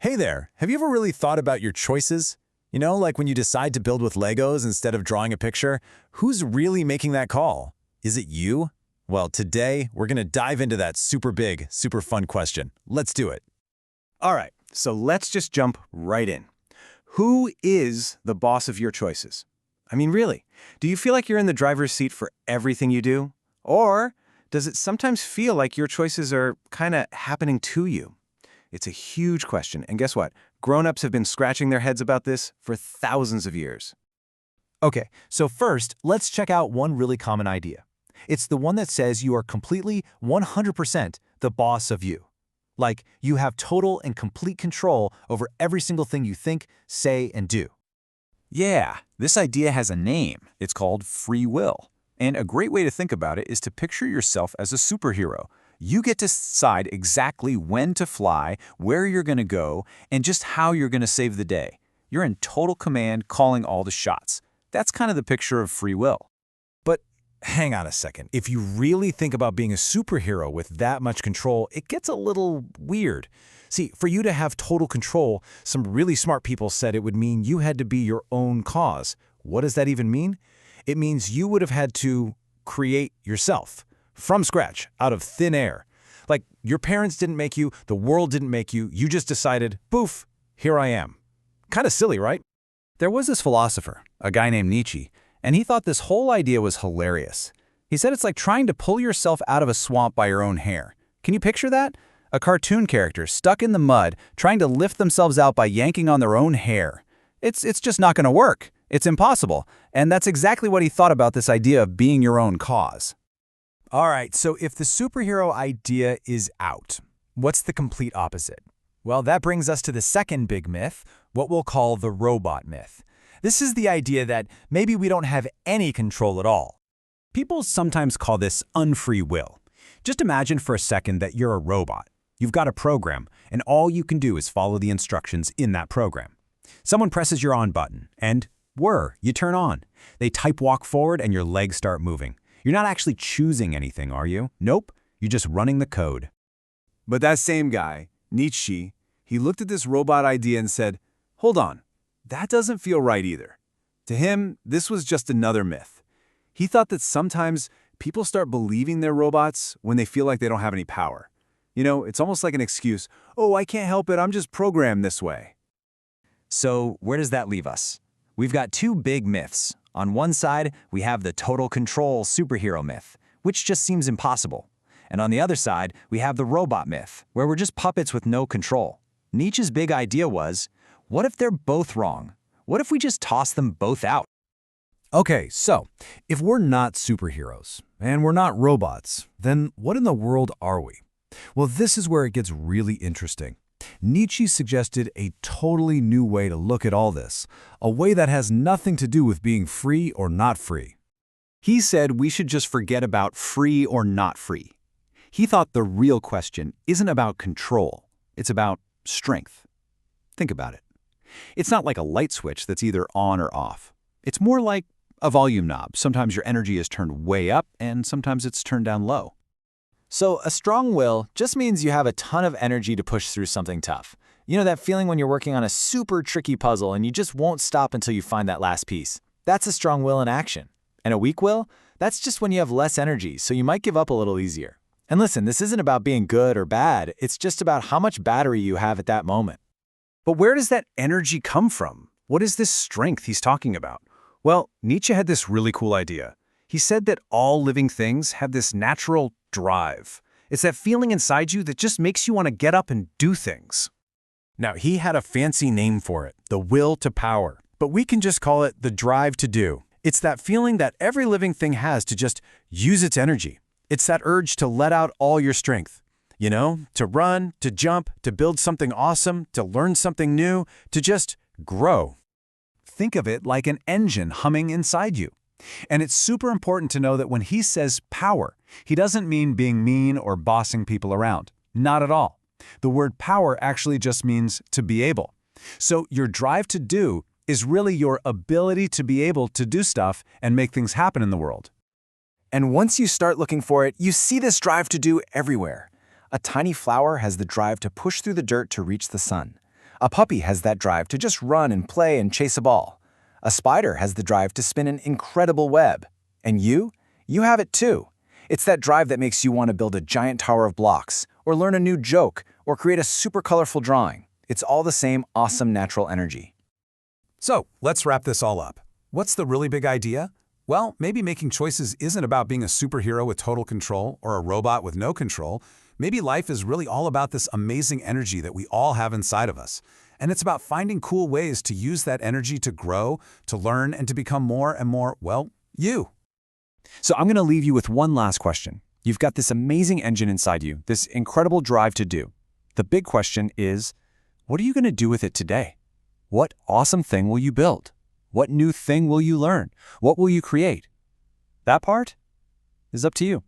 Hey there, have you ever really thought about your choices? You know, like when you decide to build with Legos instead of drawing a picture, who's really making that call? Is it you? Well, today we're going to dive into that super big, super fun question. Let's do it. All right, so let's just jump right in. Who is the boss of your choices? I mean, really, do you feel like you're in the driver's seat for everything you do? Or does it sometimes feel like your choices are kind of happening to you? It's a huge question, and guess what? Grown-ups have been scratching their heads about this for thousands of years. Okay, so first, let's check out one really common idea. It's the one that says you are completely 100% the boss of you. Like, you have total and complete control over every single thing you think, say, and do. Yeah, this idea has a name. It's called free will. And a great way to think about it is to picture yourself as a superhero. You get to decide exactly when to fly, where you're going to go, and just how you're going to save the day. You're in total command, calling all the shots. That's kind of the picture of free will. But hang on a second. If you really think about being a superhero with that much control, it gets a little weird. See, for you to have total control, some really smart people said it would mean you had to be your own cause. What does that even mean? It means you would have had to create yourself. From scratch, out of thin air. Like, your parents didn't make you, the world didn't make you, you just decided, poof, here I am. Kind of silly, right? There was this philosopher, a guy named Nietzsche, and he thought this whole idea was hilarious. He said it's like trying to pull yourself out of a swamp by your own hair. Can you picture that? A cartoon character stuck in the mud, trying to lift themselves out by yanking on their own hair. It's just not going to work. It's impossible. And that's exactly what he thought about this idea of being your own cause. All right, so if the superhero idea is out, what's the complete opposite? Well, that brings us to the second big myth, what we'll call the robot myth. This is the idea that maybe we don't have any control at all. People sometimes call this unfree will. Just imagine for a second that you're a robot. You've got a program, and all you can do is follow the instructions in that program. Someone presses your on button, and you turn on. They type walk forward, and your legs start moving. You're not actually choosing anything, are you? Nope, you're just running the code. But that same guy, Nietzsche, he looked at this robot idea and said, hold on, that doesn't feel right either. To him, this was just another myth. He thought that sometimes people start believing they're robots when they feel like they don't have any power. You know, it's almost like an excuse. Oh, I can't help it, I'm just programmed this way. So where does that leave us? We've got two big myths. On one side, we have the total control superhero myth, which just seems impossible. And on the other side, we have the robot myth, where we're just puppets with no control. Nietzsche's big idea was, what if they're both wrong? What if we just toss them both out? Okay, so if we're not superheroes and we're not robots, then what in the world are we? Well, this is where it gets really interesting. Nietzsche suggested a totally new way to look at all this, a way that has nothing to do with being free or not free. He said we should just forget about free or not free. He thought the real question isn't about control, it's about strength. Think about it. It's not like a light switch that's either on or off. It's more like a volume knob. Sometimes your energy is turned way up and sometimes it's turned down low. So a strong will just means you have a ton of energy to push through something tough. You know that feeling when you're working on a super tricky puzzle and you just won't stop until you find that last piece? That's a strong will in action. And a weak will? That's just when you have less energy, so you might give up a little easier. And listen, this isn't about being good or bad. It's just about how much battery you have at that moment. But where does that energy come from? What is this strength he's talking about? Well, Nietzsche had this really cool idea. He said that all living things have this natural drive. It's that feeling inside you that just makes you want to get up and do things. Now, he had a fancy name for it, the will to power, but we can just call it the drive to do. It's that feeling that every living thing has to just use its energy. It's that urge to let out all your strength. You know, to run, to jump, to build something awesome, to learn something new, to just grow. Think of it like an engine humming inside you. And it's super important to know that when he says power, he doesn't mean being mean or bossing people around. Not at all. The word power actually just means to be able. So your drive to do is really your ability to be able to do stuff and make things happen in the world. And once you start looking for it, you see this drive to do everywhere. A tiny flower has the drive to push through the dirt to reach the sun. A puppy has that drive to just run and play and chase a ball. A spider has the drive to spin an incredible web. And you have it too. It's that drive that makes you want to build a giant tower of blocks, or learn a new joke, or create a super colorful drawing. It's all the same awesome natural energy. So, let's wrap this all up. What's the really big idea? Well, maybe making choices isn't about being a superhero with total control or a robot with no control. Maybe life is really all about this amazing energy that we all have inside of us. And it's about finding cool ways to use that energy to grow, to learn, and to become more and more, well, you. So I'm going to leave you with one last question. You've got this amazing engine inside you, this incredible drive to do. The big question is, what are you going to do with it today? What awesome thing will you build? What new thing will you learn? What will you create? That part is up to you.